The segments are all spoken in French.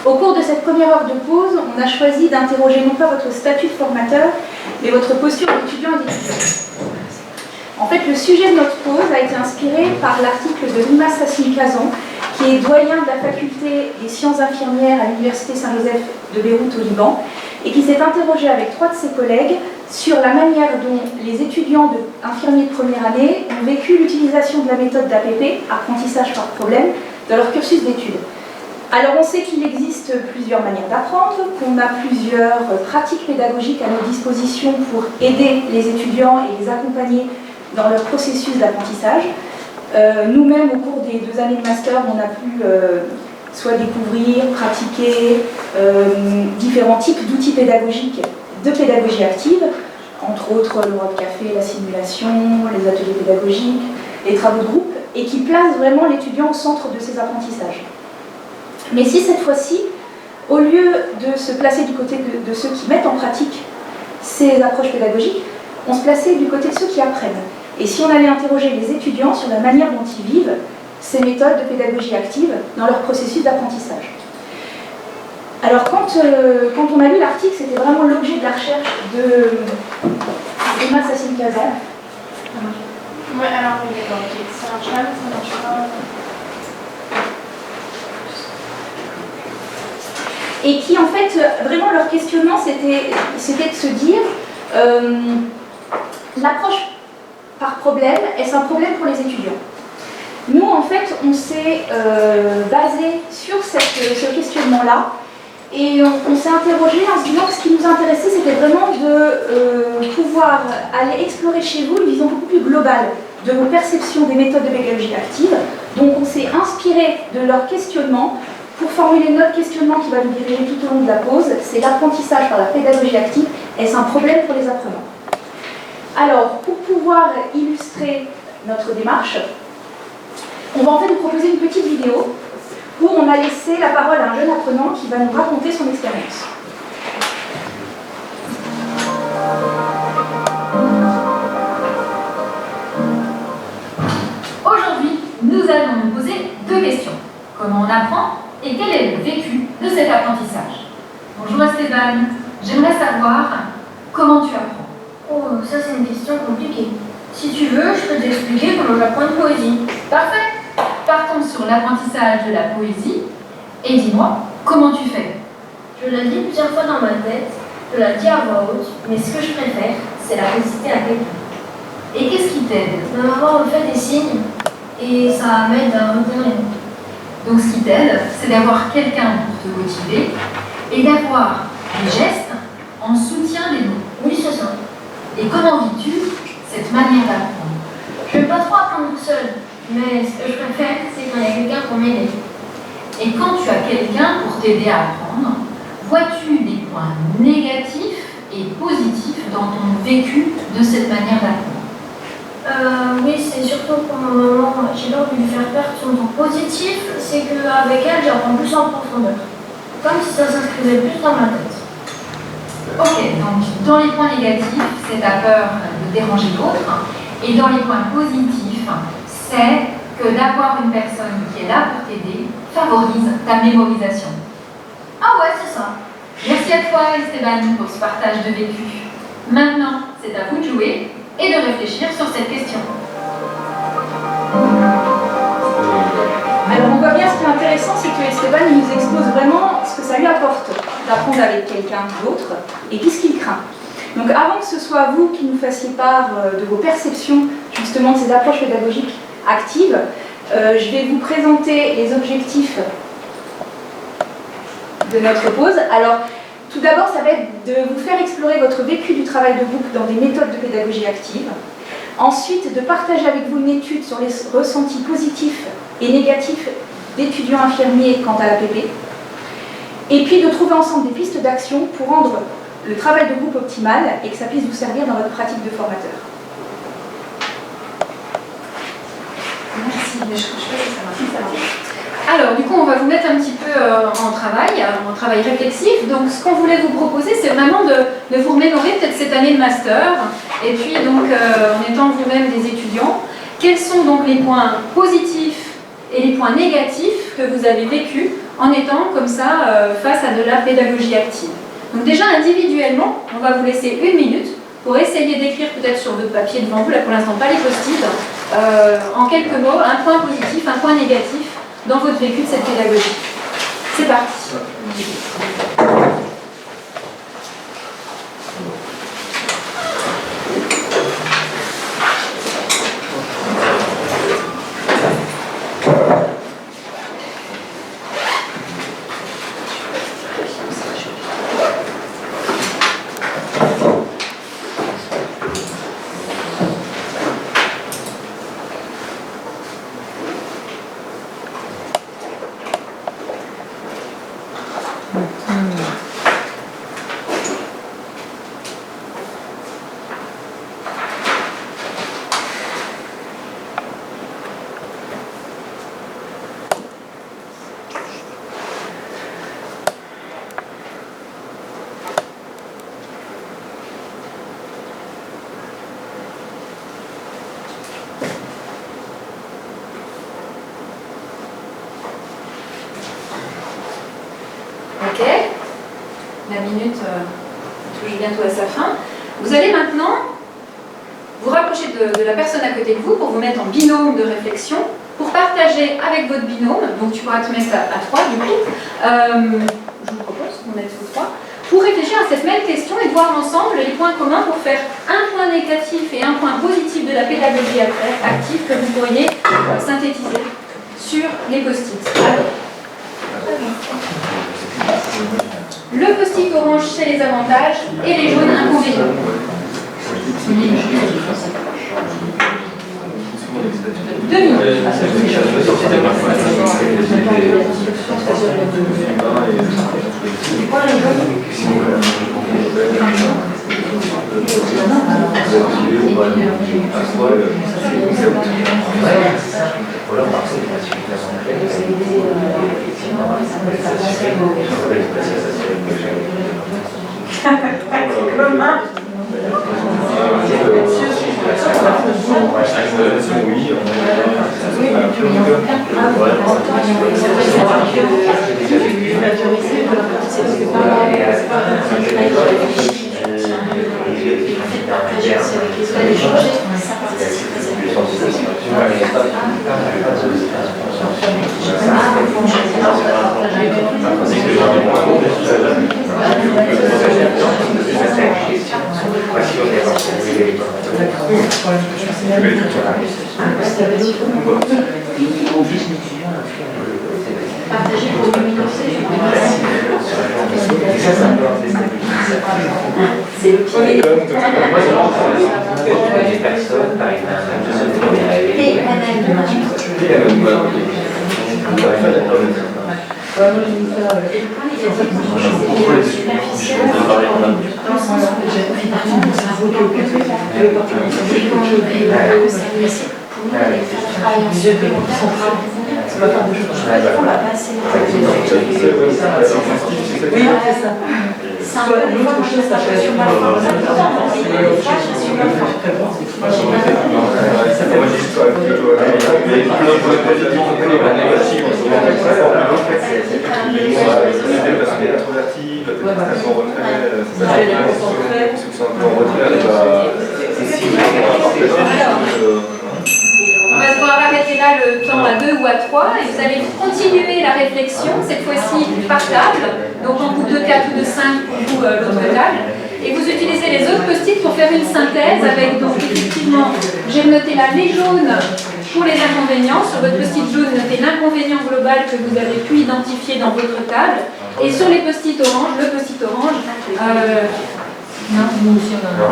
Au cours de cette première heure de pause, on a choisi d'interroger non pas votre statut de formateur, mais votre posture d'étudiant et d'étudiante. En fait, le sujet de notre pause a été inspiré par l'article de Rima Sassine-Kazan, qui est doyen de la faculté des sciences infirmières à l'université Saint-Joseph de Beyrouth au Liban, et qui s'est interrogé avec 3 de ses collègues sur la manière dont les étudiants infirmiers de première année ont vécu l'utilisation de la méthode d'APP, apprentissage par problème, dans leur cursus d'études. Alors on sait qu'il existe plusieurs manières d'apprendre, qu'on a plusieurs pratiques pédagogiques à notre disposition pour aider les étudiants et les accompagner dans leur processus d'apprentissage. Nous-mêmes, au cours des 2 années de master, on a pu soit découvrir, pratiquer différents types d'outils pédagogiques de pédagogie active, entre autres le World Café, la simulation, les ateliers pédagogiques, les travaux de groupe, et qui placent vraiment l'étudiant au centre de ses apprentissages. Mais si cette fois-ci, au lieu de se placer du côté de ceux qui mettent en pratique ces approches pédagogiques, on se plaçait du côté de ceux qui apprennent. Et si on allait interroger les étudiants sur la manière dont ils vivent ces méthodes de pédagogie active dans leur processus d'apprentissage. Alors quand on a lu l'article, c'était vraiment l'objet de la recherche de Rima Sassine-Kazan. Ouais, alors oui, d'accord, ok. Ça marche pas, ça marche pas. Et qui en fait, vraiment leur questionnement, c'était de se dire l'approche par problème, est-ce un problème pour les étudiants? Nous, en fait, on s'est basé sur ce questionnement-là et on s'est interrogé en se disant que ce qui nous intéressait, c'était vraiment de pouvoir aller explorer chez vous une vision beaucoup plus globale de vos perceptions des méthodes de pédagogie active. Donc, on s'est inspiré de leur questionnement pour formuler notre questionnement qui va nous diriger tout au long de la pause. C'est l'apprentissage par la pédagogie active. Est-ce un problème pour les apprenants? Alors, pour pouvoir illustrer notre démarche, on va en fait vous proposer une petite vidéo où on a laissé la parole à un jeune apprenant qui va nous raconter son expérience. Aujourd'hui, nous allons nous poser 2 questions. Comment on apprend et quel est le vécu de cet apprentissage? Bonjour Esteban, j'aimerais savoir comment tu apprends. Oh, ça c'est une question compliquée. Si tu veux, je peux t'expliquer comment j'apprends une poésie. Parfait. Partons sur l'apprentissage de la poésie et dis-moi, comment tu fais? Je la lis plusieurs fois dans ma tête, je la dis à voix haute, mais ce que je préfère, c'est la réciter à quelqu'un. Et qu'est-ce qui t'aide? Ma maman me fait des signes et ça m'aide à retenir les mots. Donc ce qui t'aide, c'est d'avoir quelqu'un pour te motiver et d'avoir des gestes en soutien des mots. Oui, c'est ça. Et comment vis-tu cette manière d'apprendre? Je ne vais pas trop apprendre tout seul, mais ce que je préfère, c'est quand il y a quelqu'un pour m'aider. Et quand tu as quelqu'un pour t'aider à apprendre, vois-tu des points négatifs et positifs dans ton vécu de cette manière d'apprendre? Oui, c'est surtout pour ma maman. J'ai peur de lui faire perdre son temps. Positif, c'est qu'avec elle, j'apprends plus en profondeur. Comme si ça s'inscrivait plus dans ma tête. Ok, donc dans les points négatifs, c'est ta peur de déranger l'autre. Et dans les points positifs, c'est que d'avoir une personne qui est là pour t'aider favorise ta mémorisation. Ah ouais, c'est ça. Merci à toi Esteban pour ce partage de vécu. Maintenant, c'est à vous de jouer et de réfléchir sur cette question. Alors on voit bien ce qui est intéressant, c'est que Esteban nous expose vraiment ce que ça lui apporte d'apprendre avec quelqu'un d'autre et puis ce qu'il craint. Donc avant que ce soit vous qui nous fassiez part de vos perceptions justement de ces approches pédagogiques actives, je vais vous présenter les objectifs de notre pause. Alors tout d'abord, ça va être de vous faire explorer votre vécu du travail de groupe dans des méthodes de pédagogie active. Ensuite, de partager avec vous une étude sur les ressentis positifs et négatifs d'étudiants infirmiers quant à l'APP. Et puis de trouver ensemble des pistes d'action pour rendre le travail de groupe optimal et que ça puisse vous servir dans votre pratique de formateur. Merci, mais je crois que ça marche. Alors, du coup, on va vous mettre un petit peu en travail réflexif. Donc, ce qu'on voulait vous proposer, c'est vraiment de vous remémorer peut-être cette année de master. Et puis, donc, en étant vous-même des étudiants, quels sont donc les points positifs et les points négatifs que vous avez vécus en étant comme ça face à de la pédagogie active. Donc déjà individuellement, on va vous laisser 1 minute pour essayer d'écrire peut-être sur votre papier devant vous, là pour l'instant pas les post-it, en quelques mots, un point positif, un point négatif dans votre vécu de cette pédagogie. C'est parti. Ok, la minute touche bientôt à sa fin. Vous allez maintenant vous rapprocher de la personne à côté de vous pour vous mettre en binôme de réflexion, pour partager avec votre binôme, donc tu pourras te mettre à 3 du coup, je vous propose qu'on mette aux 3, pour réfléchir à cette même question et voir ensemble les points communs pour faire un point négatif et un point positif de la pédagogie active que vous pourriez synthétiser sur les post-it. Alors, le post-it orange, c'est les avantages et les jaunes inconvénients. 2 minutes. Partager pour luminoser. C'est le premier. Les personnes, par exemple, Et On va devoir arrêter là le temps à 2 ou à 3 et vous allez continuer la réflexion, cette fois-ci par table, donc en groupe de 4 ou de 5 pour vous l'autre table. Et vous utilisez les autres post-it pour faire une synthèse avec, donc effectivement, j'ai noté là les jaunes pour les inconvénients. Sur votre post-it jaune, notez l'inconvénient global que vous avez pu identifier dans votre table. Et sur les post-it orange, le post-it orange,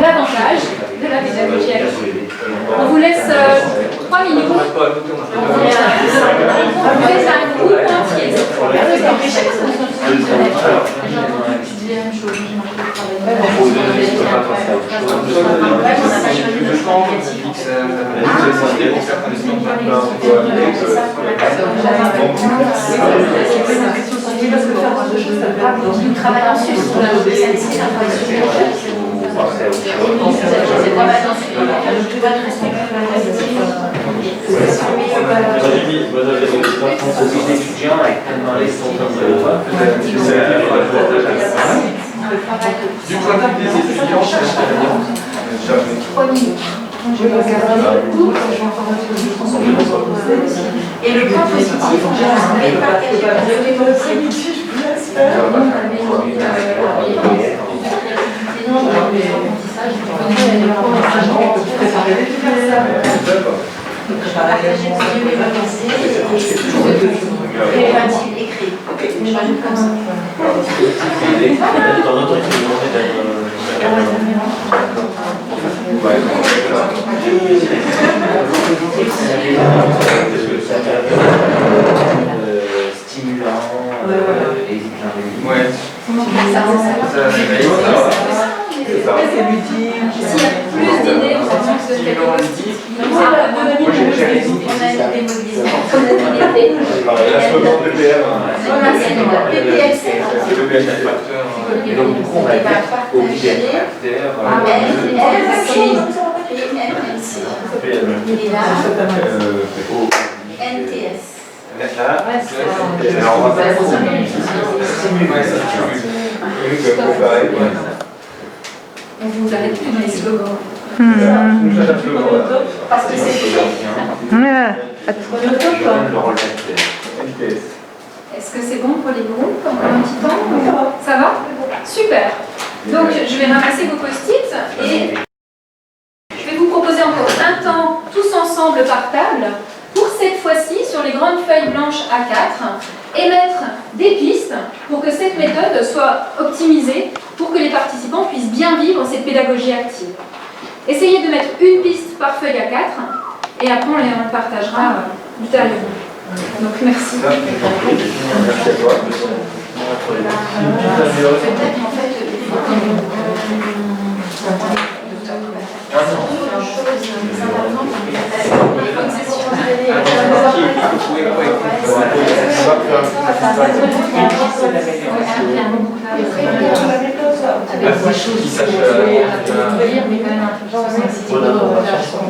l'avantage de la pédagogie active. On vous laisse 3 minutes. On vous laisse un groupe entier cette fois. nous travaillons sur étudiants avec tellement les symptômes Stimulant, Ouais. Plus d'idées, on sent que c'est quelque chose qui et donc, du coup, on va dire au caractère. NTS. Alors, on va faire on vous arrête plus dans les slogans. Parce que c'est Est-ce que c'est bon pour les groupes? Encore un petit temps? Ça va? Super. Donc, je vais ramasser vos post-it et je vais vous proposer encore un temps tous ensemble par table pour cette fois-ci, sur les grandes feuilles blanches A4, émettre des pistes pour que cette méthode soit optimisée pour que les participants puissent bien vivre cette pédagogie active. Essayez de mettre une piste par feuille A4 et après on les partagera ultérieurement. Donc merci. Merci à toi. Qui sache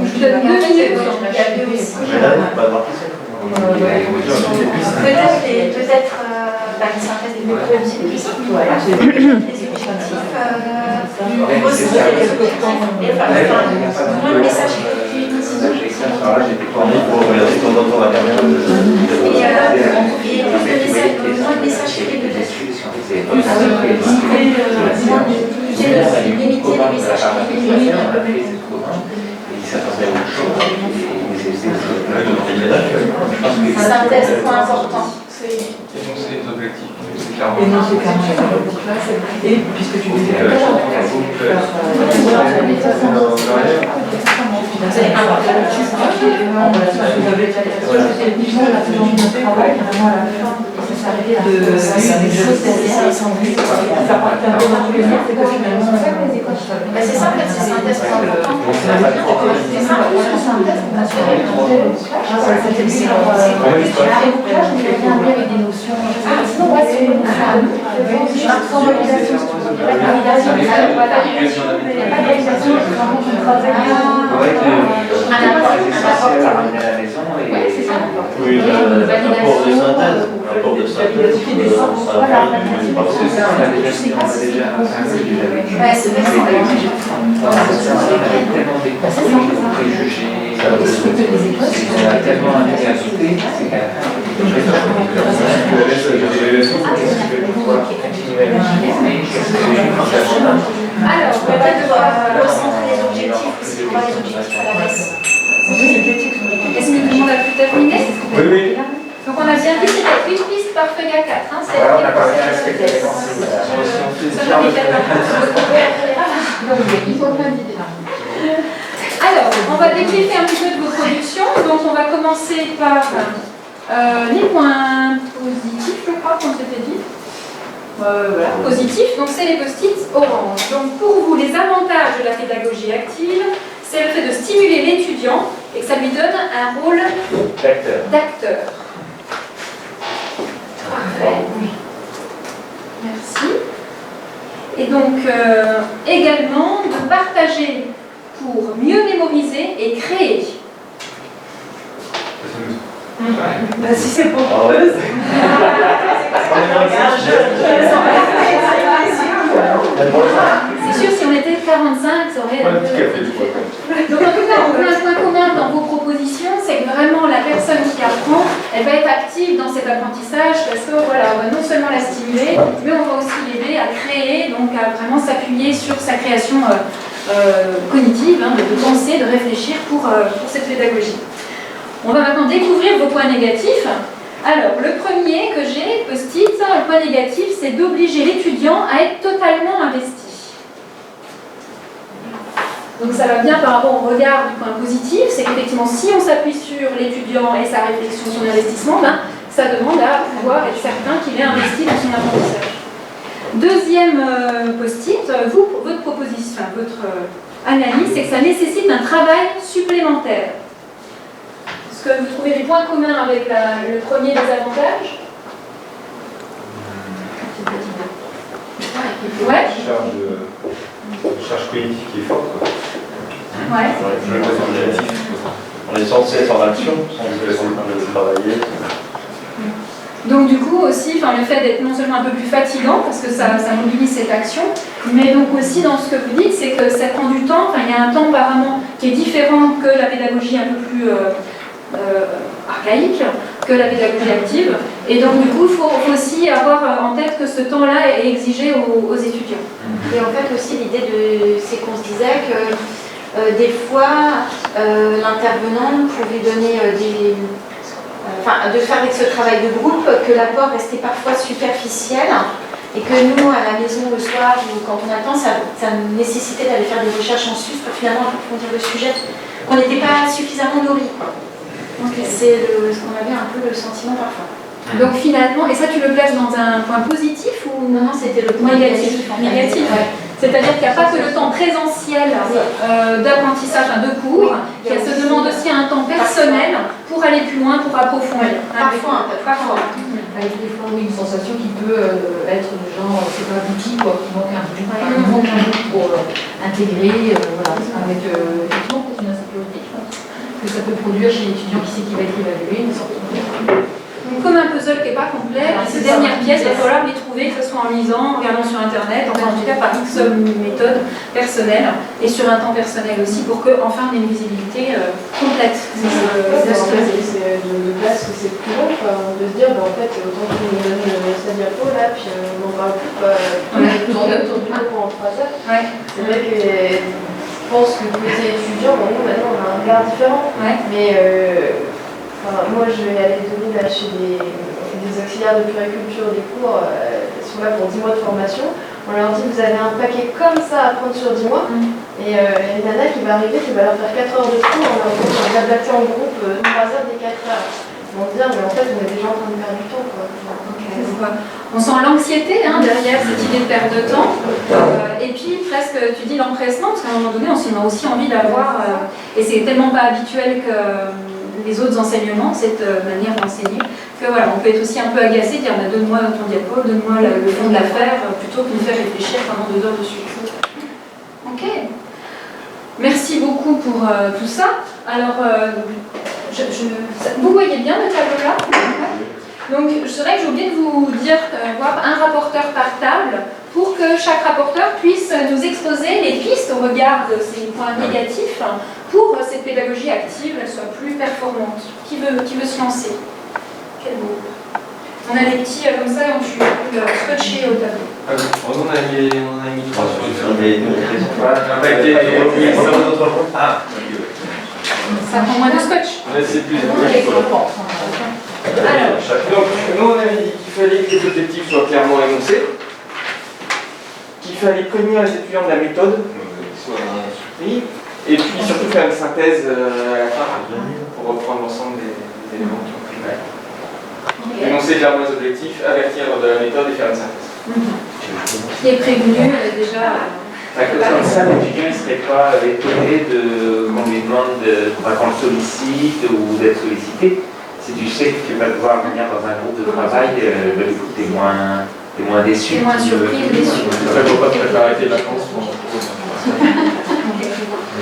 Je vous donne 2 minutes. Peut-être une synthèse des objectifs, des objectifs, le message Alors là, j'étais formé pour regarder ton temps à terminer. et le message qui est synthèse, point important. énoncer les objectifs. Et non, c'est clairement et puisque tu disais que C'est ça en fait, c'est synthèse point important. Alors, On va devoir recentrer les objectifs, c'est quoi les objectifs à la baisse. est-ce que tout le monde a pu terminer? Oui, oui. Donc on a bien dit que c'était une piste par feuille A4. Hein, c'est Voilà, on n'a pas bien respecté les consignes. Alors, on va débriefer un petit peu de vos productions. Donc on va commencer par les points positifs, je crois qu'on s'était dit. Voilà, positifs, donc c'est les post-it orange. Donc pour vous, les avantages de la pédagogie active, c'est le fait de stimuler l'étudiant et que ça lui donne un rôle d'acteur. Parfait. Merci. Et donc également de partager pour mieux mémoriser et créer. si c'est pour eux, C'est sûr, si on était 45, ça aurait... Un petit café, je crois. Donc en tout cas, on voit un point commun dans vos propositions, c'est que vraiment la personne qui apprend, elle va être active dans cet apprentissage parce que voilà, on va non seulement la stimuler, mais on va aussi l'aider à créer, donc à vraiment s'appuyer sur sa création cognitive, hein, de penser, de réfléchir pour cette pédagogie. On va maintenant découvrir vos points négatifs. Alors, le premier que j'ai, post-it, le point négatif, c'est d'obliger l'étudiant à être totalement investi. Donc ça va bien par rapport au regard du point positif, c'est qu'effectivement si on s'appuie sur l'étudiant et sa réflexion, son investissement, ben, ça demande à pouvoir être certain qu'il est investi dans son apprentissage. Deuxième post-it, votre proposition, votre analyse, c'est que ça nécessite un travail supplémentaire. Est-ce que vous trouvez des points communs avec le premier désavantage? Ouais. Charge cognitive qui est forte. Ouais. On est censé être en action, sans se travailler. Donc du coup aussi, le fait d'être non seulement un peu plus fatigant, parce que ça mobilise cette action, mais donc aussi dans ce que vous dites, c'est que ça prend du temps, il y a un temps apparemment qui est différent que la pédagogie un peu plus archaïque, que la pédagogie active, et donc du coup il faut aussi avoir en tête que ce temps-là est exigé aux étudiants. Et en fait aussi l'idée c'est qu'on se disait que des fois l'intervenant pouvait donner de faire avec ce travail de groupe, que l'apport restait parfois superficiel et que nous à la maison le soir ou quand on a le temps, ça nécessitait d'aller faire des recherches en sus pour finalement approfondir le sujet, qu'on n'était pas suffisamment nourri. Okay. C'est ce qu'on avait un peu le sentiment parfois. Donc finalement, et ça tu le places dans un point positif ou non, c'était le point négatif. Négatif. Ouais. C'est-à-dire qu'il n'y a pas que le temps présentiel d'apprentissage, de cours, qu'il se demande aussi un temps personnel pour aller plus loin, pour approfondir. Parfois. Avec des fois, oui, une sensation qui peut être du genre, c'est pas abouti, quoi, qui manque un bout, pour intégrer, voilà, avec effectivement peut-être une insécurité, je pense, que ça peut produire chez l'étudiant qui sait qu'il va être évalué, une sorte de... Comme un puzzle qui n'est pas complet, ces dernières pièces, il va falloir les trouver, que ce soit en lisant, en regardant sur internet, enfin en tout cas par X méthode personnelle et sur un temps personnel aussi pour qu'enfin on ait une visibilité complète. C'est de base que c'est plus long, de se dire en fait autant que nous donne sa diapo là, puis on n'en parle plus, tourner autour du pot pendant 3 heures. Ouais. C'est vrai que je pense que côté étudiant, nous maintenant on a un regard différent, mais moi, je vais aller donner là, chez des auxiliaires de puriculture des cours, ils sont là pour 10 mois de formation. On leur dit, vous avez un paquet comme ça à prendre sur 10 mois. Et il y a une nana qui va arriver, qui va leur faire 4 heures de cours, on leur dit, on va adapter en groupe 3 heures des 4 heures. Ils vont dire, mais en fait, on est déjà en train de perdre du temps. On sent l'anxiété derrière cette idée de perte de temps. Et puis, presque, tu dis l'empressement, parce qu'à un moment donné, on a aussi envie d'avoir, et c'est tellement pas habituel que les autres enseignements, cette manière d'enseigner, que voilà, on peut être aussi un peu agacé, dire donne-moi ton diapo, donne-moi le fond de l'affaire, plutôt que de nous faire réfléchir pendant 2 heures dessus. Ok. Merci beaucoup pour tout ça. Alors, vous voyez bien le tableau là? Donc, c'est vrai que j'ai oublié de vous dire voir un rapporteur par table pour que chaque rapporteur puisse nous exposer les pistes au regard de ces points négatifs pour cette pédagogie active, elle soit plus performante. Qui veut se lancer? Quel groupe? On a des petits comme ça et on peut scotcher au tableau. On a mis 3 sur Ça prend moins de scotch. C'est plus Alors, donc, nous on avait dit qu'il fallait que les objectifs soient clairement énoncés, qu'il fallait prévenir les étudiants de la méthode, qu'ils soient surpris, et puis surtout faire une synthèse à la fin pour reprendre l'ensemble des éléments qui ont pris mal. Énoncer clairement les objectifs, avertir de la méthode et faire une synthèse. Qui est prévenu déjà. Comme ça, l'étudiant ne serait pas étonné qu'on lui demande qu'on le sollicite ou d'être sollicité. Si tu sais que tu vas devoir venir dans un groupe de travail, du coup, tu es moins déçu. Tu es moins surpris ou déçu. C'est ça qu'il ne faut pas préparer tes vacances.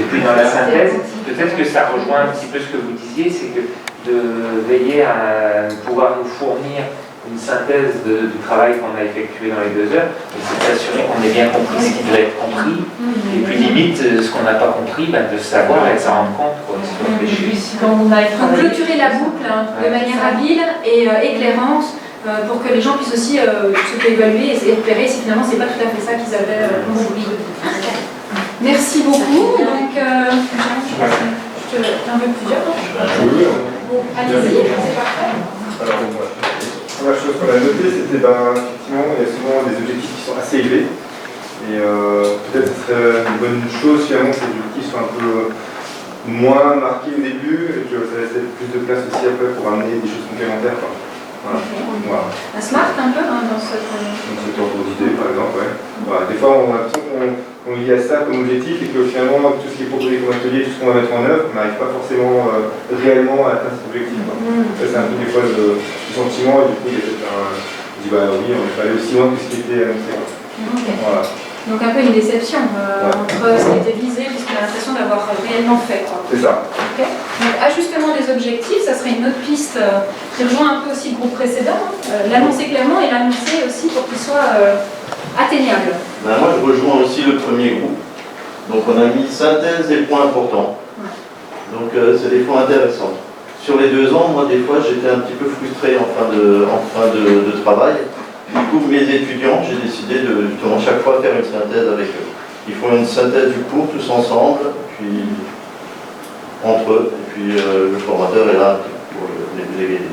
Et puis dans la synthèse, peut-être que ça rejoint un petit peu ce que vous disiez, c'est que de veiller à pouvoir nous fournir une synthèse du travail qu'on a effectué dans les 2 heures, et c'est s'assurer qu'on ait bien compris ce qui devait être compris, et puis limite, ce qu'on n'a pas compris, de savoir et de s'en rendre compte. Et puis quand on a clôturer la boucle de manière habile et éclairante pour que les gens puissent aussi s'auto-évaluer et repérer si finalement c'est pas tout à fait ça qu'ils avaient envie. Merci beaucoup. Donc, je t'en veux plusieurs. Bon, allez-y, c'est parfait. Alors, la première chose qu'on a notée, c'était effectivement, il y a souvent des objectifs qui sont assez élevés. Et peut-être que ce serait une bonne chose finalement que ces objectifs soient un peu moins marqués au début et que ça laisse plus de place aussi après pour amener des choses complémentaires. Voilà. Okay. Voilà. Un smart un peu dans cette... Dans cet ordre d'idée par exemple, ouais. Voilà. Des fois on a l'impression qu'on y a ça comme objectif et que finalement tout ce qui est proposé comme atelier, tout ce qu'on va mettre en œuvre, on n'arrive pas forcément réellement à atteindre cet objectif. Ça c'est un peu des fois le sentiment et du coup il y a peut-être on dit bah oui on est pas allé aussi loin que ce qui était annoncé. Okay. Voilà. Donc un peu une déception entre ce qui était visé et ce qu'on a l'impression d'avoir réellement fait. C'est ça. Okay. Donc ajustement des objectifs, ça serait une autre piste qui rejoint un peu aussi le groupe précédent. L'annoncer clairement et l'annoncer aussi pour qu'il soit atteignable. Ben, moi je rejoins aussi le premier groupe. Donc on a mis synthèse et points importants. Ouais. Donc c'est des points intéressants. Sur les 2 ans, moi des fois j'étais un petit peu frustré en fin de travail. Du coup, mes étudiants, j'ai décidé de justement chaque fois faire une synthèse avec eux. Ils font une synthèse du cours tous ensemble, puis entre eux, et puis le formateur est là pour les diriger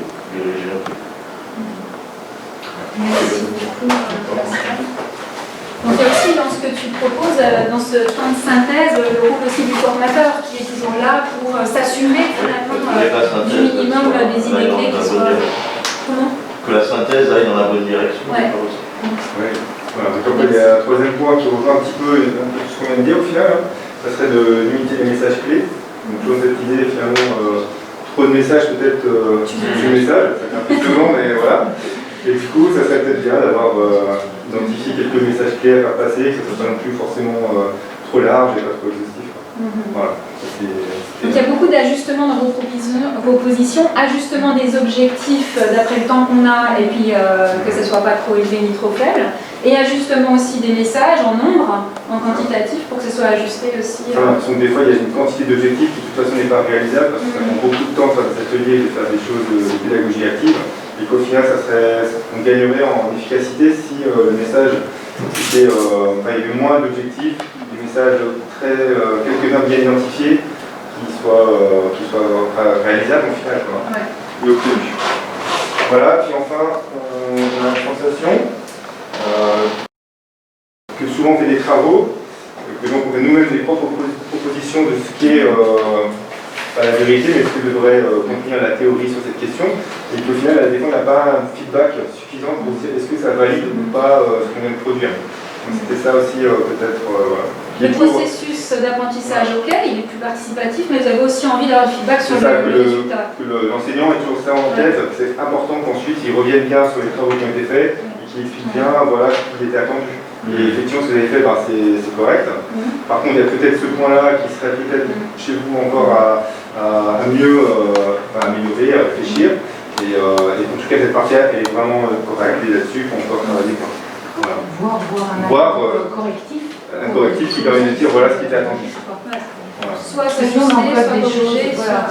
un peu. Merci beaucoup. Donc il y a aussi dans ce que tu proposes, dans ce temps de synthèse, le rôle aussi du formateur qui est toujours là pour s'assurer finalement du minimum des idées clés qui soient... Comment ? Que la synthèse aille dans la bonne direction. Ouais. Oui. Voilà. Donc après, il y a un troisième point qui rejoint un petit peu tout ce qu'on vient de dire au final, ça serait de limiter les messages clés. Donc toujours cette idée finalement, trop de messages peut-être du message, ça fait un peu souvent, mais voilà. Et du coup, ça serait peut-être bien d'avoir identifié quelques messages clés à faire passer, que ce ne soit pas non plus forcément trop large et pas trop exhaustif. Voilà. Donc il y a beaucoup d'ajustements dans vos propositions, ajustement des objectifs d'après le temps qu'on a et puis que ce ne soit pas trop élevé ni trop faible, et ajustement aussi des messages en nombre, en quantitatif, pour que ce soit ajusté aussi. J'ai l'impression que des fois il y a une quantité d'objectifs qui de toute façon n'est pas réalisable parce que ça prend beaucoup de temps de faire des ateliers, de faire des choses de pédagogie active, et qu'au final on gagnerait en efficacité si le message était, il y avait moins d'objectifs, des messages quelques-uns bien identifiés, qui soient réalisables au final, et obtenus. Voilà, puis enfin, on a la sensation que souvent on fait des travaux, que donc on fait nous-mêmes des propres propositions de ce qui est pas la vérité, mais ce que devrait contenir la théorie sur cette question, et qu'au final, des fois, on n'a pas un feedback suffisant pour dire est-ce que ça valide ou pas ce qu'on vient de produire. Donc c'était ça aussi peut-être... voilà. Le processus d'apprentissage, ok, il est plus participatif, mais vous avez aussi envie d'avoir du feedback sur le résultat. Que l'enseignant ait toujours ça en tête, c'est important qu'ensuite il revienne bien sur les travaux qui ont été faits et qu'il explique bien voilà, ce qui était attendu. Et effectivement, ce que vous avez fait, c'est correct. Par contre, il y a peut-être ce point-là qui serait peut-être chez vous encore à mieux améliorer, à réfléchir. Et en tout cas, cette partie-là, elle est vraiment correcte et là-dessus, on peut encore travailler. Voilà. Voir un correctif. Un correctif qui permet de dire voilà ce qui était attendu. Voilà. Soit s'ajuster, soit corriger, soit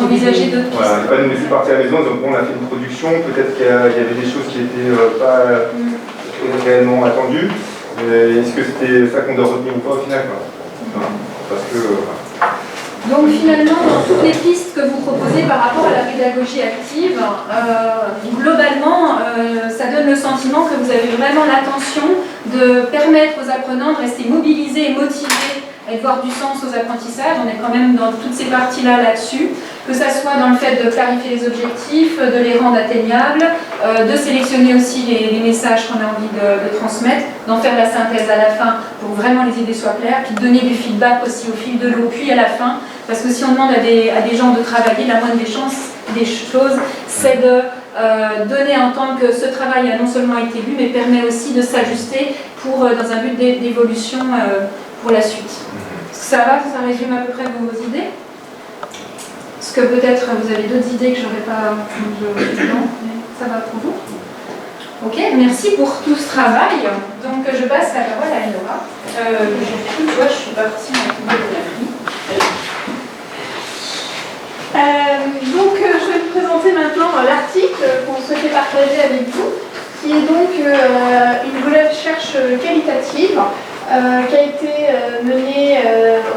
envisager d'autres pistes. Voilà, on n'est pas nous laisser partir à la maison, donc on a fait une production, peut-être qu'il y avait des choses qui n'étaient pas réellement attendues. Est-ce que c'était ça qu'on doit retenir ou pas au final voilà. Parce que... Donc finalement, dans toutes les pistes que vous proposez par rapport à la pédagogie active, globalement, ça donne le sentiment que vous avez vraiment l'intention de permettre aux apprenants de rester mobilisés et motivés et de voir du sens aux apprentissages. On est quand même dans toutes ces parties-là là-dessus, que ça soit dans le fait de clarifier les objectifs, de les rendre atteignables, de sélectionner aussi les messages qu'on a envie de transmettre, d'en faire la synthèse à la fin pour que vraiment les idées soient claires, puis de donner du feedback aussi au fil de l'eau, puis à la fin, parce que si on demande à des gens de travailler, la moindre des choses, c'est de donner à entendre que ce travail a non seulement été lu, mais permet aussi de s'ajuster dans un but d'évolution pour la suite. Ça va, ça résume à peu près vos idées? Est-ce que peut-être vous avez d'autres idées que je n'aurais pas... Non, mais ça va pour vous? Ok, merci pour tout ce travail. Donc je passe la parole à Laura. Tu vois, je suis partie avec une de la fille. Donc je présenter maintenant l'article qu'on souhaitait partager avec vous, qui est donc une recherche qualitative qui a été menée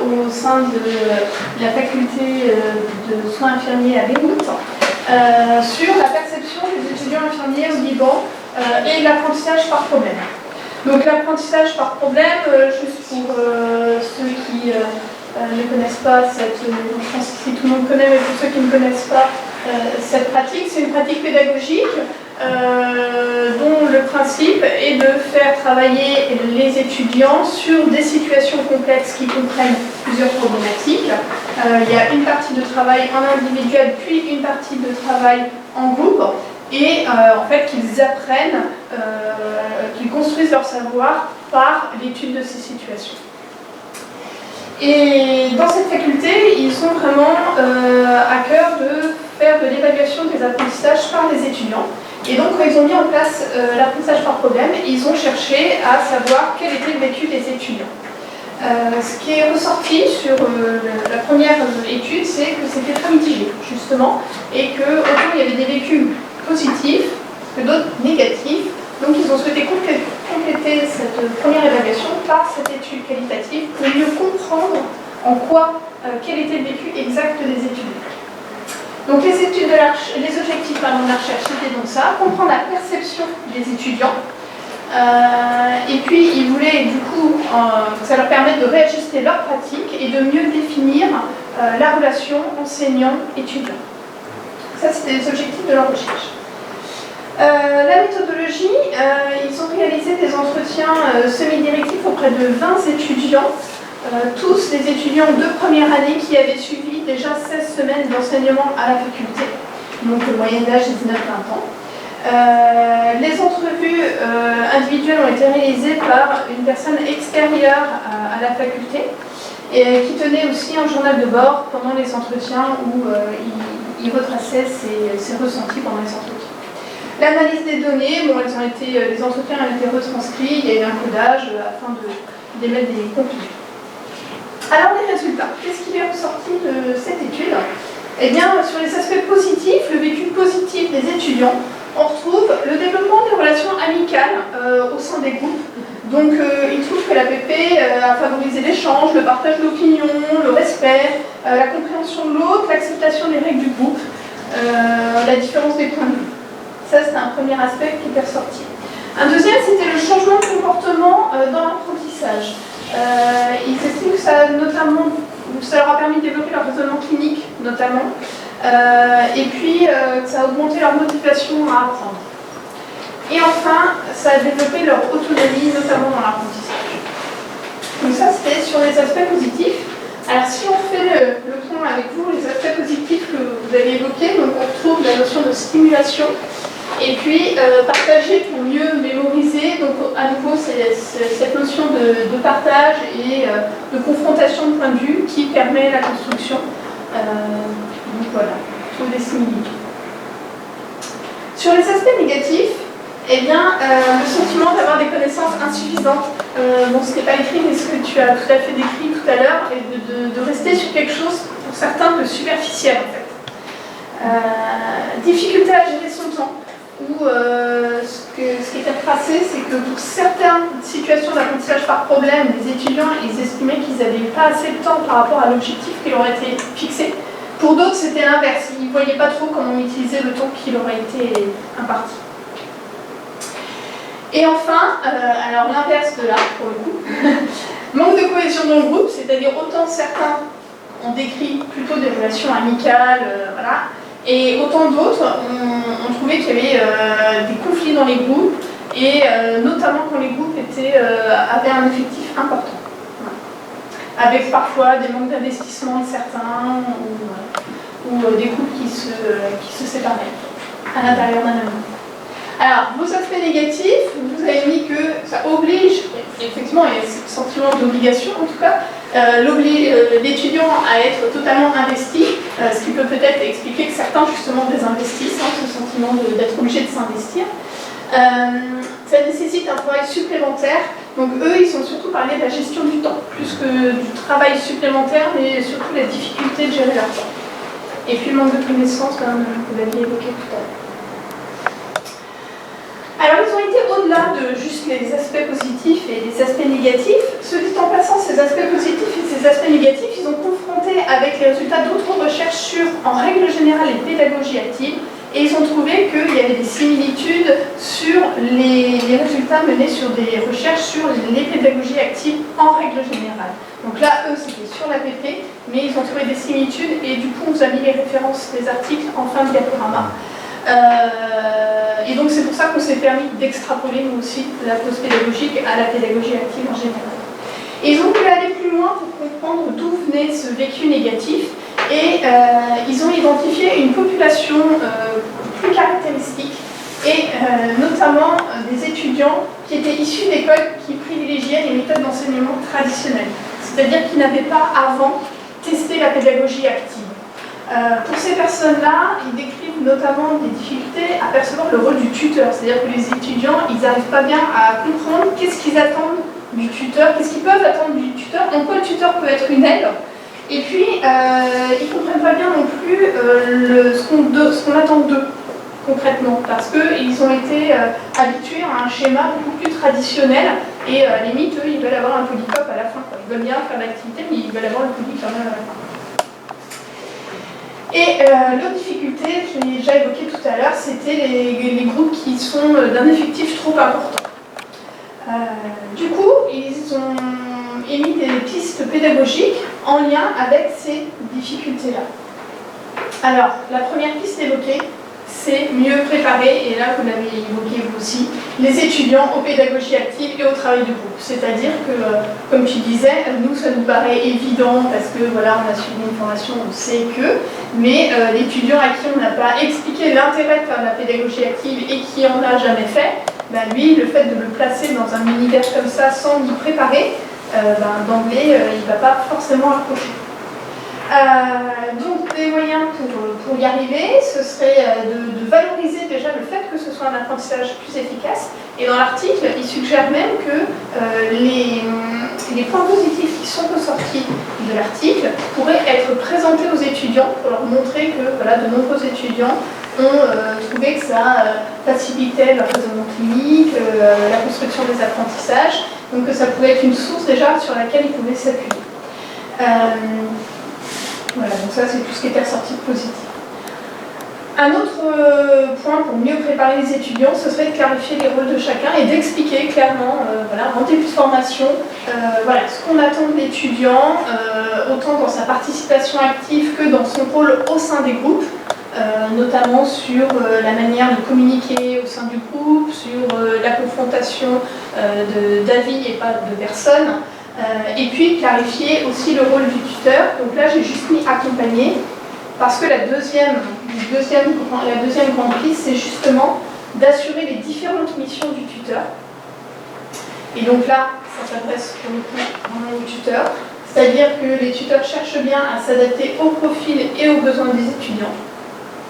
au sein de la faculté de soins infirmiers à Beyrouth sur la perception des étudiants infirmiers au Liban et l'apprentissage par problème. Donc l'apprentissage par problème, juste pour ceux qui ne connaissent pas je pense que tout le monde connaît, mais pour ceux qui ne connaissent pas cette pratique, c'est une pratique pédagogique dont le principe est de faire travailler les étudiants sur des situations complexes qui comprennent plusieurs problématiques. Il y a une partie de travail en individuel, puis une partie de travail en groupe, et en fait qu'ils apprennent, qu'ils construisent leur savoir par l'étude de ces situations. Et dans cette faculté, ils ont vraiment à cœur de faire de l'évaluation des apprentissages par les étudiants. Et donc, quand ils ont mis en place l'apprentissage par problème, ils ont cherché à savoir quel était le vécu des étudiants. Ce qui est ressorti sur la première étude, c'est que c'était très mitigé, justement, et qu'autant il y avait des vécus positifs que d'autres négatifs. Donc, ils ont souhaité compléter cette première évaluation par cette étude qualitative pour mieux comprendre en quoi, quel était le vécu exact des étudiants. Donc les objectifs de la recherche, c'était donc ça, comprendre la perception des étudiants. Et puis ils voulaient du coup que ça leur permette de réajuster leur pratique et de mieux définir la relation enseignant-étudiant. Ça, c'était les objectifs de leur recherche. La méthodologie, ils ont réalisé des entretiens semi-directifs auprès de 20 étudiants. Tous les étudiants de première année qui avaient suivi déjà 16 semaines d'enseignement à la faculté, donc le moyenne d'âge est 19-20 ans. Les entrevues individuelles ont été réalisées par une personne extérieure à la faculté et qui tenait aussi un journal de bord pendant les entretiens où il retraçait ses ressentis pendant les entretiens. L'analyse des données, les entretiens ont été retranscrits, il y a eu un codage afin d'émettre des conclusions. Alors les résultats, qu'est-ce qui est ressorti de cette étude? Eh bien, sur les aspects positifs, le vécu positif des étudiants, on retrouve le développement des relations amicales au sein des groupes. Donc, ils trouvent que l'APP a favorisé l'échange, le partage d'opinions, le respect, la compréhension de l'autre, l'acceptation des règles du groupe, la différence des points de vue. Ça, c'est un premier aspect qui est ressorti. Un deuxième, c'était le changement de comportement dans l'apprentissage. Ils estiment que ça leur a permis de développer leur raisonnement clinique, notamment, et puis ça a augmenté leur motivation à apprendre. Et enfin, ça a développé leur autonomie, notamment dans l'apprentissage. Donc ça, c'était sur les aspects positifs. Alors si on fait le point avec vous, les aspects positifs que vous avez évoqués, donc on retrouve la notion de stimulation, et puis partager pour mieux mémoriser, donc à nouveau c'est cette notion de partage et de confrontation de points de vue qui permet la construction. Donc voilà, tous les similitudes. Sur les aspects négatifs, eh bien, le sentiment d'avoir des connaissances insuffisantes, bon ce n'est pas écrit mais ce que tu as tout à fait décrit tout à l'heure, et de rester sur quelque chose pour certains de superficiel en fait. Difficulté à gérer son temps. Où ce qui était tracé, c'est que pour certaines situations d'apprentissage par problème, les étudiants ils estimaient qu'ils n'avaient pas assez de temps par rapport à l'objectif qui leur a été fixé. Pour d'autres, c'était l'inverse. Ils ne voyaient pas trop comment utiliser le temps qui leur a été imparti. Et enfin, alors l'inverse de là, pour le coup, manque de cohésion dans le groupe, c'est-à-dire autant certains ont décrit plutôt des relations amicales, voilà. Et autant d'autres ont trouvé qu'il y avait des conflits dans les groupes, et notamment quand les groupes avaient un effectif important. Voilà. Avec parfois des manques d'investissement de certains, ou des groupes qui se séparaient à l'intérieur d'un même groupe. Alors, vos aspects négatifs, vous avez mis que ça oblige, effectivement, il y a ce sentiment d'obligation en tout cas, l'étudiant à être totalement investi, ce qui peut peut-être expliquer que certains justement désinvestissent, ce sentiment d'être obligé de s'investir. Ça nécessite un travail supplémentaire, donc eux ils ont surtout parlé de la gestion du temps, plus que du travail supplémentaire, mais surtout la difficulté de gérer leur temps. Et puis le manque de connaissances, vous l'aviez évoqué tout à l'heure. Alors ils ont été au-delà de juste les aspects positifs et les aspects négatifs. Ce dit en passant, ces aspects positifs et ces aspects négatifs, ils ont confronté avec les résultats d'autres recherches sur, en règle générale, les pédagogies actives. Et ils ont trouvé qu'il y avait des similitudes sur les résultats menés sur des recherches sur les pédagogies actives en règle générale. Donc là, eux, c'était sur l'APP, mais ils ont trouvé des similitudes et du coup, on vous a mis les références des articles en fin de diaporama. Et donc c'est pour ça qu'on s'est permis d'extrapoler nous aussi la pause pédagogique à la pédagogie active en général. Et ils ont voulu aller plus loin pour comprendre d'où venait ce vécu négatif et ils ont identifié une population plus caractéristique et notamment des étudiants qui étaient issus d'écoles qui privilégiaient les méthodes d'enseignement traditionnelles, c'est-à-dire qui n'avaient pas avant testé la pédagogie active. Pour ces personnes-là, ils décrivent notamment des difficultés à percevoir le rôle du tuteur, c'est-à-dire que les étudiants, ils n'arrivent pas bien à comprendre qu'est-ce qu'ils attendent du tuteur, qu'est-ce qu'ils peuvent attendre du tuteur, en quoi le tuteur peut être une aide, et puis ils ne comprennent pas bien non plus ce qu'on attend d'eux, concrètement, parce qu'ils ont été habitués à un schéma beaucoup plus traditionnel, et à la limite, eux, ils veulent avoir un polycope à la fin, quoi. Ils veulent bien faire l'activité, mais ils veulent avoir le poly quand même à la fin. Et l'autre difficulté, je l'ai déjà évoqué tout à l'heure, c'était les groupes qui sont d'un effectif trop important. Du coup, ils ont émis des pistes pédagogiques en lien avec ces difficultés-là. Alors, la première piste évoquée, c'est mieux préparer, et là vous l'avez évoqué vous aussi, les étudiants aux pédagogies actives et au travail de groupe. C'est-à-dire que, comme tu disais, nous ça nous paraît évident parce que voilà, on a suivi une formation, on sait que, mais l'étudiant à qui on n'a pas expliqué l'intérêt de faire de la pédagogie active et qui en a jamais fait, ben lui, le fait de le placer dans un univers comme ça sans y préparer, d'emblée, il ne va pas forcément accrocher. Donc des moyens pour y arriver, ce serait de valoriser déjà le fait que ce soit un apprentissage plus efficace. Et dans l'article, il suggère même que les points positifs qui sont ressortis de l'article pourraient être présentés aux étudiants pour leur montrer que voilà, de nombreux étudiants ont trouvé que ça facilitait leur raisonnement clinique, la construction des apprentissages, donc que ça pouvait être une source déjà sur laquelle ils pouvaient s'appuyer. Voilà, donc ça c'est tout ce qui était ressorti de positif. Un autre point pour mieux préparer les étudiants, ce serait de clarifier les rôles de chacun et d'expliquer clairement, voilà, en début de formation, voilà, ce qu'on attend de l'étudiant, autant dans sa participation active que dans son rôle au sein des groupes, notamment sur la manière de communiquer au sein du groupe, sur la confrontation d'avis et pas de personnes. Et puis clarifier aussi le rôle du tuteur. Donc là j'ai juste mis accompagner parce que la deuxième grande piste c'est justement d'assurer les différentes missions du tuteur. Et donc là ça s'adresse pour le coup vraiment aux tuteurs, c'est-à-dire que les tuteurs cherchent bien à s'adapter au profil et aux besoins des étudiants,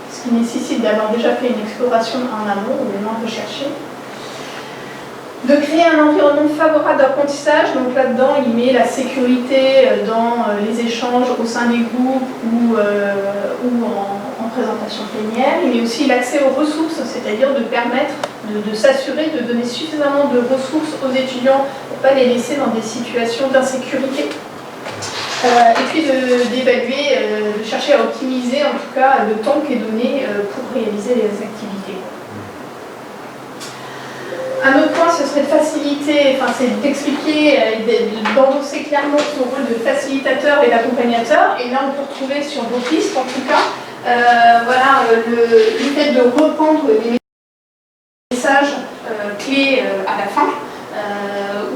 ce qui nécessite d'avoir déjà fait une exploration en amont ou vraiment recherché. De créer un environnement favorable d'apprentissage, donc là-dedans il met la sécurité dans les échanges au sein des groupes ou en présentation plénière, il met aussi l'accès aux ressources, c'est-à-dire de permettre de s'assurer de donner suffisamment de ressources aux étudiants pour ne pas les laisser dans des situations d'insécurité. Et puis d'évaluer, de chercher à optimiser en tout cas le temps qui est donné pour réaliser les activités. Un autre point, ce serait de faciliter, enfin c'est d'expliquer, d'endosser clairement son rôle de facilitateur et d'accompagnateur. Et là, on peut retrouver sur vos pistes, en tout cas, voilà, le fait de reprendre les messages clés à la fin,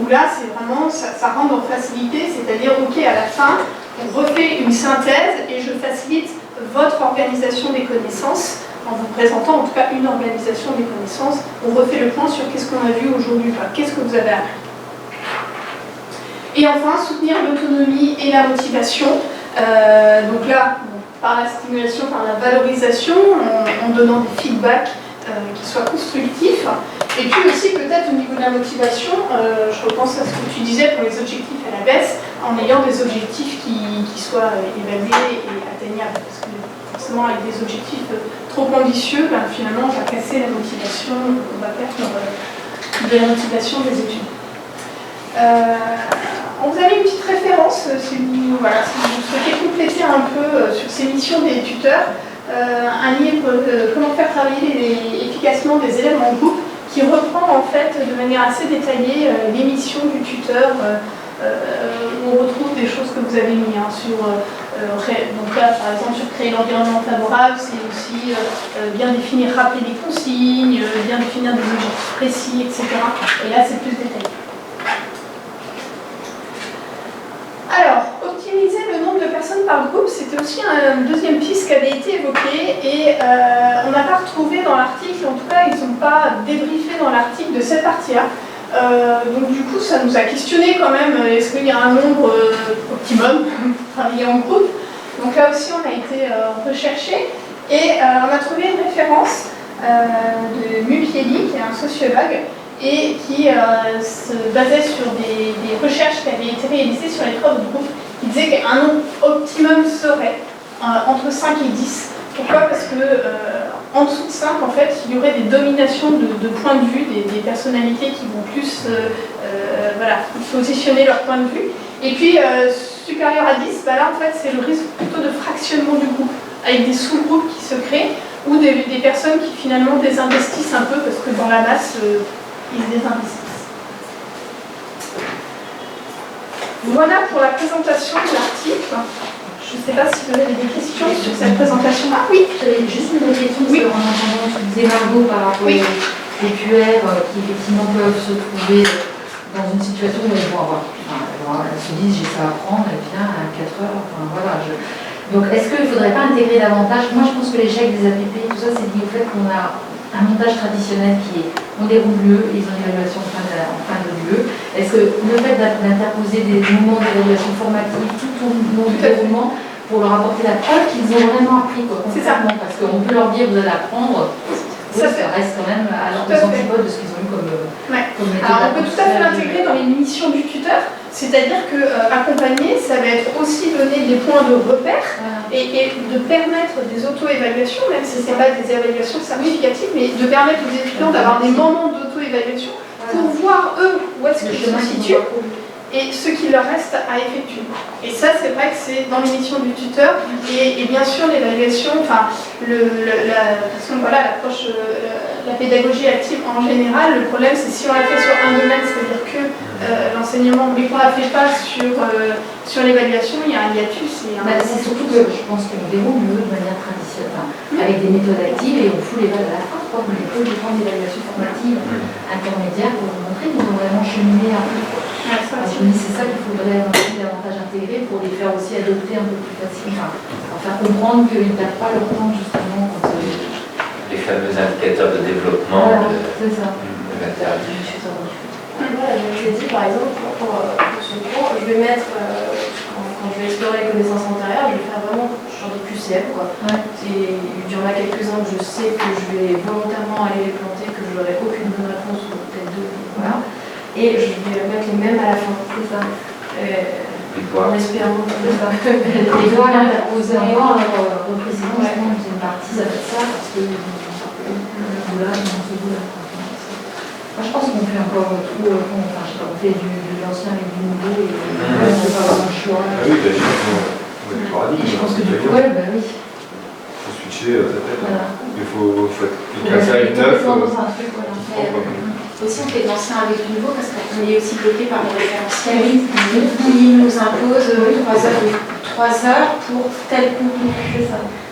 où là, c'est vraiment, ça rentre en facilité, c'est-à-dire, ok, à la fin, on refait une synthèse et je facilite votre organisation des connaissances. En vous présentant en tout cas une organisation des connaissances, on refait le point sur qu'est-ce qu'on a vu aujourd'hui, enfin, qu'est-ce que vous avez appris. Et enfin, soutenir l'autonomie et la motivation. Donc là, par la stimulation, par la valorisation, en donnant des feedbacks qui soient constructifs. Et puis aussi peut-être au niveau de la motivation, je repense à ce que tu disais pour les objectifs à la baisse, en ayant des objectifs qui soient évalués et atteignables. Parce que forcément avec des objectifs trop ambitieux, ben, finalement on va casser la motivation, on va perdre de la motivation des études. On vous avait une petite référence si vous souhaitez compléter un peu sur ces missions des tuteurs, un livre Comment faire travailler efficacement des élèves en groupe qui reprend en fait de manière assez détaillée les missions du tuteur. On retrouve des choses que vous avez mis sur, donc là par exemple sur créer l'environnement favorable, c'est aussi bien définir, rappeler les consignes, bien définir des objectifs précis, etc. Et là c'est plus détaillé. Alors, optimiser le nombre de personnes par groupe, c'était aussi une deuxième piste qui avait été évoquée et on n'a pas retrouvé dans l'article, en tout cas ils n'ont pas débriefé dans l'article de cette partie-là. Donc du coup ça nous a questionné quand même, est-ce qu'il y a un nombre optimum pour travailler en groupe? Donc là aussi on a été recherché et on a trouvé une référence de Mupieli, qui est un sociologue, et qui se basait sur des recherches qui avaient été réalisées sur les travaux de groupe, qui disaient qu'un nombre optimum serait entre 5 et 10. Pourquoi? Parce que en dessous de 5, en fait, il y aurait des dominations de points de vue, des personnalités qui vont plus positionner leur point de vue. Et puis, supérieur à 10, bah là, en fait, c'est le risque plutôt de fractionnement du groupe, avec des sous-groupes qui se créent, ou des personnes qui finalement désinvestissent un peu, parce que dans la masse, ils se désinvestissent. Voilà pour la présentation de l'article. Je ne sais pas si vous avez des questions sur cette présentation-là. Oui. J'avais juste une autre question, parce qu'en entendant ce que disait Margot par rapport aux PQR qui effectivement peuvent se trouver dans une situation où elles vont avoir, elles se disent j'ai ça à apprendre, et bien à 4 heures, Donc est-ce qu'il ne faudrait pas intégrer davantage? Moi je pense que l'échec des APP, tout ça c'est lié au fait qu'on a un montage traditionnel qui est on déroule l'UE, ils ont une évaluation en fin de l'UE. Est-ce que le fait d'interposer des moments d'évaluation formative tout au long du déroulement pour leur apporter la preuve qu'ils ont vraiment appris concrètement, parce qu'on peut leur dire vous allez apprendre, ça reste quand même à leurs antipodes de ce qu'ils ont eu comme méthode. Alors on peut tout à fait l'intégrer dans les missions du tuteur, c'est-à-dire que accompagner, ça va être aussi donner des points de repère et de permettre des auto-évaluations, même si ce n'est pas des évaluations significatives, mais de permettre aux étudiants d'avoir des moments d'auto-évaluation pour voir eux où est-ce qu'ils se situent et ce qu'il leur reste à effectuer. Et ça, c'est vrai que c'est dans les missions du tuteur et bien sûr l'évaluation, parce que l'approche, la pédagogie active en général, le problème c'est si on la fait sur un domaine, c'est-à-dire que l'enseignement, mais qu'on ne la fait pas sur l'évaluation, il y a un hiatus. C'est surtout que je pense qu'on déroule mieux de manière traditionnelle, avec des méthodes actives et on fout les balles à la fin, on les pose des points d'évaluation formative intermédiaire pour vous montrer qu'ils ont vraiment cheminé un peu. Je me dis c'est ça qu'il faudrait davantage intégrer pour les faire aussi adopter un peu plus facilement, faire comprendre qu'ils ne perdent pas leur temps justement quand les fameux indicateurs de développement c'est ça. de l'intérieur. Voilà, je l'ai dit par exemple pour ce cours, je vais mettre, quand je vais explorer les connaissances antérieures, je vais faire vraiment genre des QCM quoi. Il y en a quelques-uns que je sais que je vais volontairement aller les planter, que je n'aurai aucune bonne réponse ou peut-être deux, voilà. Et je vais mettre les mêmes à la fin, c'est ça. En espérant que ça. Et voilà, interposer encore, reprécisément justement une partie, ça fait ça, parce que là, moi, je pense qu'on fait encore trop, on fait de l'ancien et du nouveau, et on ne peut pas avoir le choix. Ah oui, je pense que du coup, oui. Il faut switcher sa tête. Il faut casser avec neuf. Aussi, on fait de l'ancien avec du nouveau parce qu'on est aussi bloqué par les référentiels qui nous imposent 3 heures pour tel contenu.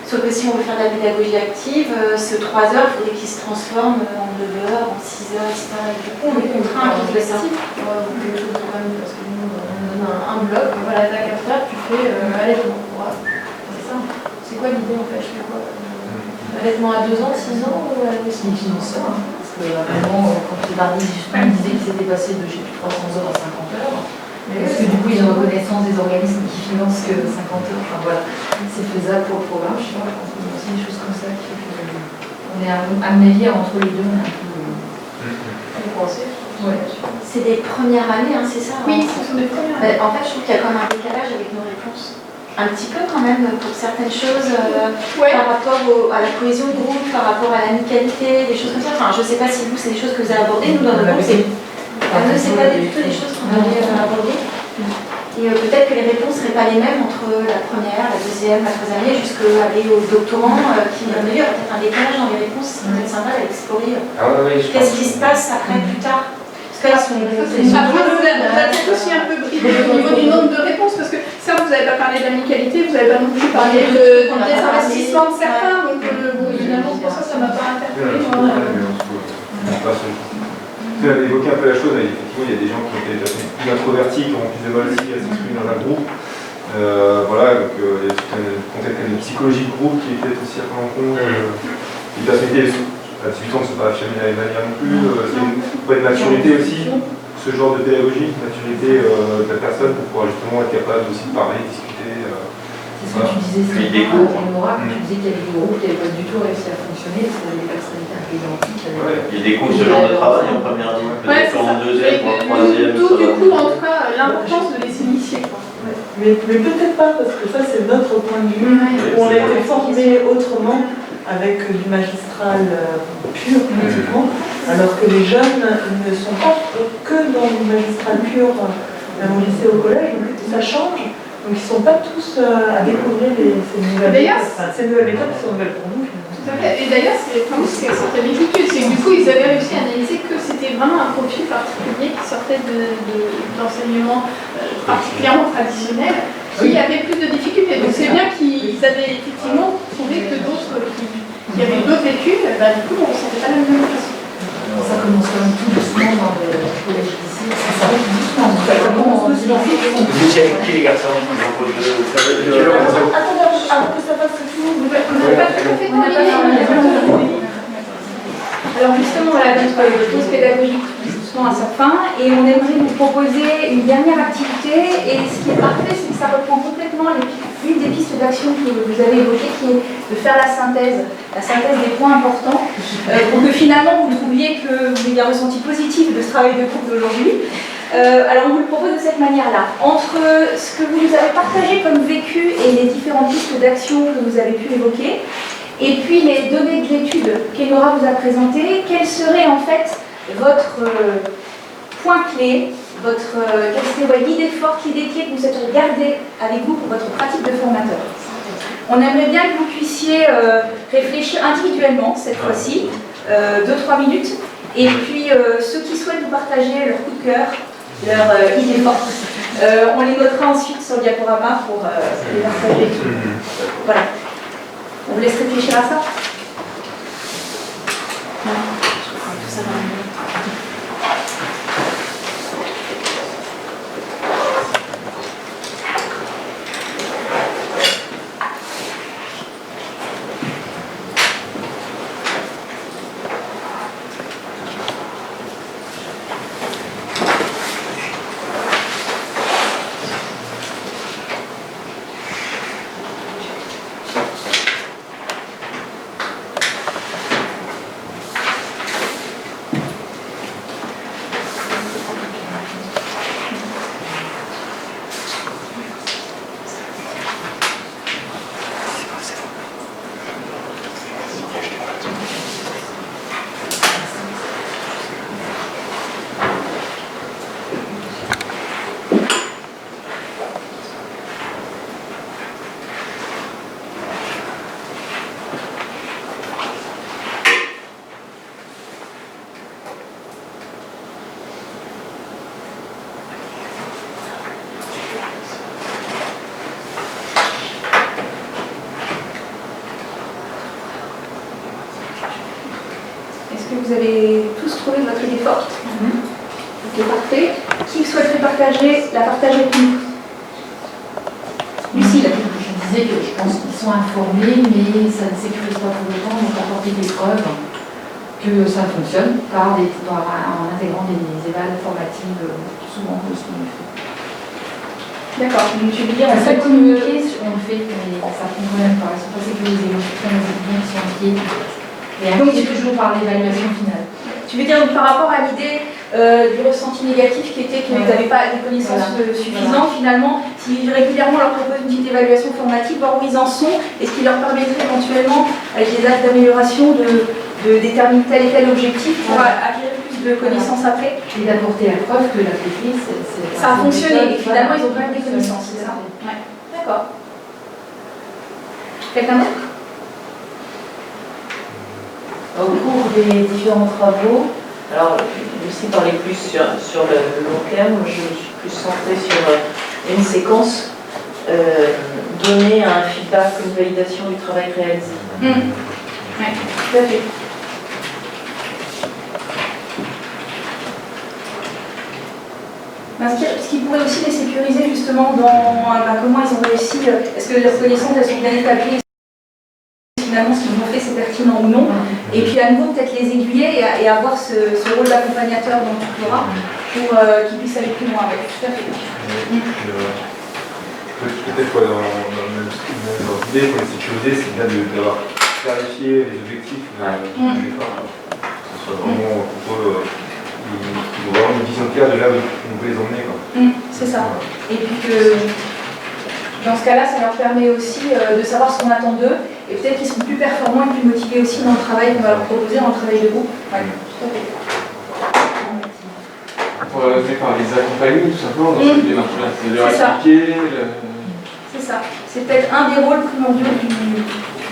Sauf que si on veut faire de la pédagogie active, ce 3 heures, il faudrait qu'il se transforme en 2 heures, en 6 heures, etc. Et du coup, on est contraint de faire ça. Parce que nous, on donne un bloc, voilà, t'as 4 heures, tu fais allaitement. C'est ça. C'est quoi l'idée en fait? Je fais quoi? Allaitement à 2 ans, 6 ans ou à 6 ans? Vraiment, quand Bardi justement disait qu'il s'était passé de 300 heures à 50 heures, parce que du coup ils ont reconnaissance des organismes qui financent que 50 heures, voilà, c'est faisable pour le programme, je sais pas, je pense qu'il y a aussi des choses comme ça qui fait qu'on est à mon avis entre les deux, on est un peu C'est des premières années, hein, c'est ça? Oui, ce sont des premières années. En fait, je trouve qu'il y a comme un décalage avec nos réponses. un petit peu quand même pour certaines choses Ouais. par rapport à la cohésion de groupe, par rapport à l'amicalité, des choses comme ça. Enfin, je ne sais pas si vous, c'est des choses que vous avez abordées. Nous, dans notre groupe, c'est pas du tout des choses qu'on avait abordées. Et peut-être que les réponses ne seraient pas les mêmes entre la première, la deuxième, la troisième année, jusqu'à aller aux doctorants, qui, à mon avis, aura peut-être un décalage dans les réponses. C'est peut-être sympa d'aller explorer qu'est-ce qui se passe après, plus tard. Parce que là, Après, vous êtes aussi un peu bridé au niveau du nombre de réponses, parce que ça, vous n'avez pas parlé de l'amicalité, vous n'avez pas non plus parlé des investissements de certains, donc bon, évidemment, c'est pour ça que ça ne m'a pas interpellé. Tu as évoqué un peu la chose, effectivement, il y a des gens qui ont été plus introvertis, qui ont plus de mal aussi à s'exprimer dans un groupe. Voilà, donc il y a tout un contexte psychologique de groupe qui est peut-être aussi à prendre en compte. Les personnalités, à 18 ans, ne sont pas affirmées de la même manière non plus. C'est une maturité aussi, ce genre de pédagogie, maturité de la personne pour pouvoir justement être capable aussi de parler, discuter. C'est ce que tu disais, c'est des cours. En Nora, tu disais qu'il y avait des groupes qui n'avaient pas du tout réussi à fonctionner, parce qu'il y avait des personnalités un peu identiques. Il y a des cours sur le genre de travail en première année, peut-être en deuxième, en troisième. Tout, du coup, en tout cas, l'importance de les initier. Mais peut-être pas, parce que ça, c'est notre point de vue. On a été formé autrement, avec du magistral pur, pratiquement, alors que les jeunes ne sont pas que dans du magistral pur, même au lycée, au collège, donc ça change. Donc ils ne sont pas tous à découvrir ces nouvelles méthodes. Ces nouvelles méthodes qui sont nouvelles pour nous. Tout à fait. Et d'ailleurs, c'est certaines études, c'est que du coup, ils avaient réussi à analyser que c'était vraiment un profil particulier qui sortait d'enseignement particulièrement traditionnel, qui avait plus de difficultés. Donc c'est bien qu'ils avaient effectivement trouvé que d'autres qui avaient d'autres études, du coup, on ne sentait pas la même façon. Ça commence quand même tout doucement dans le collège lycée. Ça s'arrête doucement. Ça commence doucement. Vous étiez avec qui les garçons? Attends, avant que ça passe tout, On n'a pas tout à fait terminé. Alors justement, voilà, notre pause pédagogique doucement à sa fin, et on aimerait vous proposer une dernière activité, et ce qui est parfait, c'est que ça reprend complètement une des pistes d'action que vous avez évoquées, qui est de faire la synthèse des points importants, pour que finalement vous trouviez que vous ayez un ressenti positif de ce travail de groupe d'aujourd'hui. Alors on vous le propose de cette manière-là. Entre ce que vous nous avez partagé comme vécu et les différentes pistes d'action que vous avez pu évoquer, et puis les données de l'étude qu'Enora vous a présentées, quel serait en fait votre point clé, quelle serait l'idée forte, l'idée clé que vous souhaiteriez garder avec vous pour votre pratique de formateur? On aimerait bien que vous puissiez réfléchir individuellement cette fois-ci, 2-3 minutes, et puis ceux qui souhaitent vous partager leur coup de cœur, leur idée forte, on les notera ensuite sur le diaporama pour les partager. Voilà. On vous laisse réfléchir à ça. Vous avez tous trouvé votre idée forte. Ok, parfait. Qui souhaiterait la partager avec nous? Lucille. Je disais que je pense qu'ils sont informés, mais ça ne sécurise pas pour le temps, donc apporter des preuves que ça fonctionne en intégrant des évals formatives souvent de ce qu'on fait. D'accord, donc tu veux dire, on fait communiquer, on le fait, mais ça ne fonctionne pas. Ils ne sont pas sécurisés, on fait les étudiants qui sont inquiets. Et donc, c'est toujours par l'évaluation finale. Tu veux dire donc, par rapport à l'idée du ressenti négatif qui était qu'ils n'avaient pas des connaissances suffisantes, finalement, si régulièrement on leur propose une petite évaluation formative, voir où ils en sont, et ce qui leur permettrait éventuellement, avec des axes d'amélioration, de déterminer tel et tel objectif pour acquérir plus de connaissances après. Et d'apporter la preuve que la PP, ça a fonctionné, et finalement ils ont quand même des connaissances, c'est ça. Ouais. D'accord. Quelqu'un d'autre? Au cours des différents travaux, alors Lucie parlait plus sur le long terme, je suis plus centrée sur une séquence, donner un feedback, une validation du travail réalisé. Oui, tout à fait. Ce qui pourrait aussi les sécuriser justement dans comment ils ont réussi, est-ce que leurs connaissances elles sont bien établies, finalement ce qu'ils ont fait c'est pertinent ou non, et puis à nouveau peut-être les aiguiller et avoir ce rôle d'accompagnateur dont tu pourras pour qu'ils puissent aller plus loin avec. Tout à fait. Peut-être dans l'idée pour les sécuriser, c'est bien d'avoir clarifié les objectifs du départ, que ce soit vraiment pour eux. Il faut vraiment une vision claire de là où on veut les emmener. C'est ça. Et puis que dans ce cas-là, ça leur permet aussi de savoir ce qu'on attend d'eux et peut-être qu'ils seront plus performants et plus motivés aussi dans le travail qu'on va leur proposer, dans le travail de groupe. Ouais, tout à fait. Pour les accompagner tout simplement dans cette démarche-là, c'est de leur expliquer. C'est ça. C'est peut-être un des rôles primordiaux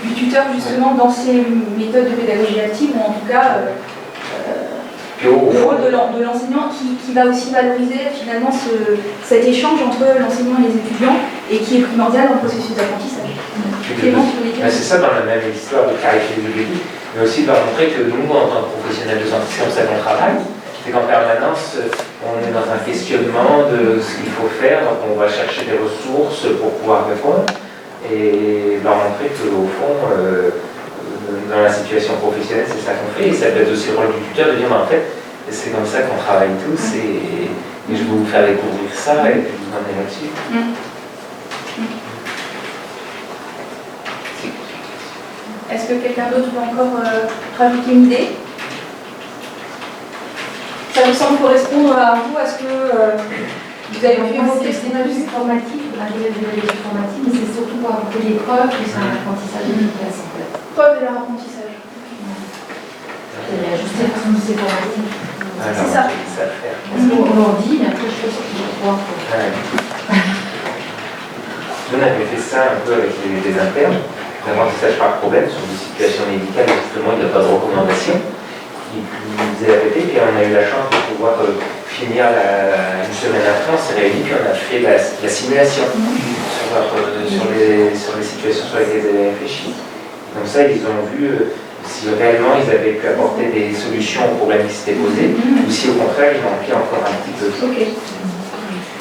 du tuteur justement dans ces méthodes de pédagogie active, ou en tout cas le rôle de l'enseignant qui va aussi valoriser finalement cet échange entre l'enseignant et les étudiants et qui est primordial dans le processus d'apprentissage. C'est ça dans la même histoire de clarifier les objectifs, mais aussi de leur montrer que nous, en tant que professionnels de santé, c'est comme ça qu'on travaille, c'est qu'en permanence, on est dans un questionnement de ce qu'il faut faire, donc on va chercher des ressources pour pouvoir répondre, et leur montrer qu'au fond, dans la situation professionnelle, c'est ça qu'on fait, et ça peut être aussi le rôle du tuteur de dire, en fait, c'est comme ça qu'on travaille tous, et je vais vous faire découvrir ça, et puis vous en êtes là-dessus. Est-ce que quelqu'un d'autre veut encore rajouter une idée? Ça vous semble correspondre à vous, à ce que vous avez pu évoquer? C'est pas juste formatif, un délai d'évaluation formative, mais c'est surtout pour apporter des preuves que c'est un apprentissage efficace en fait. Preuve de leur apprentissage. Et ajuster la façon de ces formatifs. C'est ça. Parce qu'on leur dit, mais après je suis pas sûre qu'ils vont pouvoir. Nous, on avait fait ça un peu avec les internes, l'apprentissage par problème sur des situations médicales où justement il n'y a pas de recommandation. Ils faisaient la PP, puis on a eu la chance de pouvoir finir une semaine après, on s'est réunis, puis on a fait la simulation sur les situations sur lesquelles ils avaient réfléchi. Comme ça, ils ont vu si réellement ils avaient pu apporter des solutions aux problèmes qui s'étaient posés, ou si au contraire ils manquaient encore un petit peu.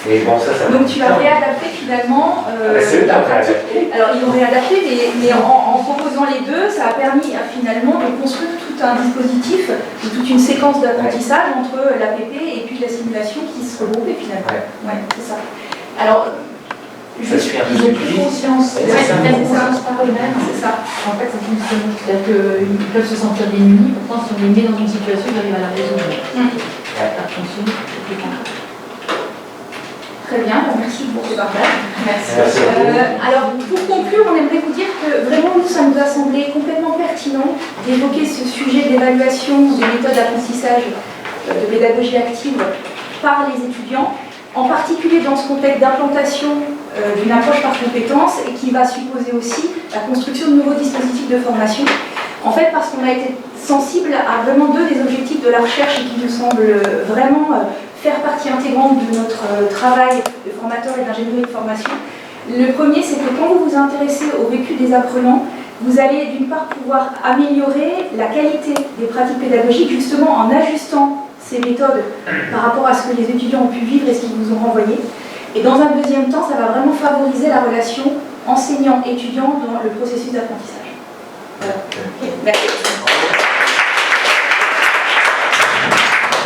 Et bon, ça donc tu as réadapté finalement la pratique. Alors ils l'ont réadapté, mais en proposant les deux, ça a permis finalement de construire tout un dispositif, toute une séquence d'apprentissage entre l'APP et puis la simulation qui se regroupait finalement. Ouais, c'est ça. Alors, ils ont pris conscience, ils prennent conscience par eux-mêmes. C'est ça. En fait, ça fonctionne. C'est-à-dire qu'ils peuvent se sentir démunis, pourtant si on les met dans une situation, ils arrivent à la résoudre. Ça fonctionne, c'est plus tard. Très bien, merci pour ce partage. Merci. Alors, pour conclure, on aimerait vous dire que vraiment, nous, ça nous a semblé complètement pertinent d'évoquer ce sujet d'évaluation des méthodes d'apprentissage de pédagogie active par les étudiants, en particulier dans ce contexte d'implantation d'une approche par compétences et qui va supposer aussi la construction de nouveaux dispositifs de formation. En fait, parce qu'on a été sensible à vraiment deux des objectifs de la recherche et qui nous semblent vraiment faire partie intégrante de notre travail de formateur et d'ingénierie de formation. Le premier, c'est que quand vous vous intéressez au vécu des apprenants, vous allez d'une part pouvoir améliorer la qualité des pratiques pédagogiques justement en ajustant ces méthodes par rapport à ce que les étudiants ont pu vivre et ce qu'ils vous ont renvoyé. Et dans un deuxième temps, ça va vraiment favoriser la relation enseignant-étudiant dans le processus d'apprentissage. Voilà. Merci.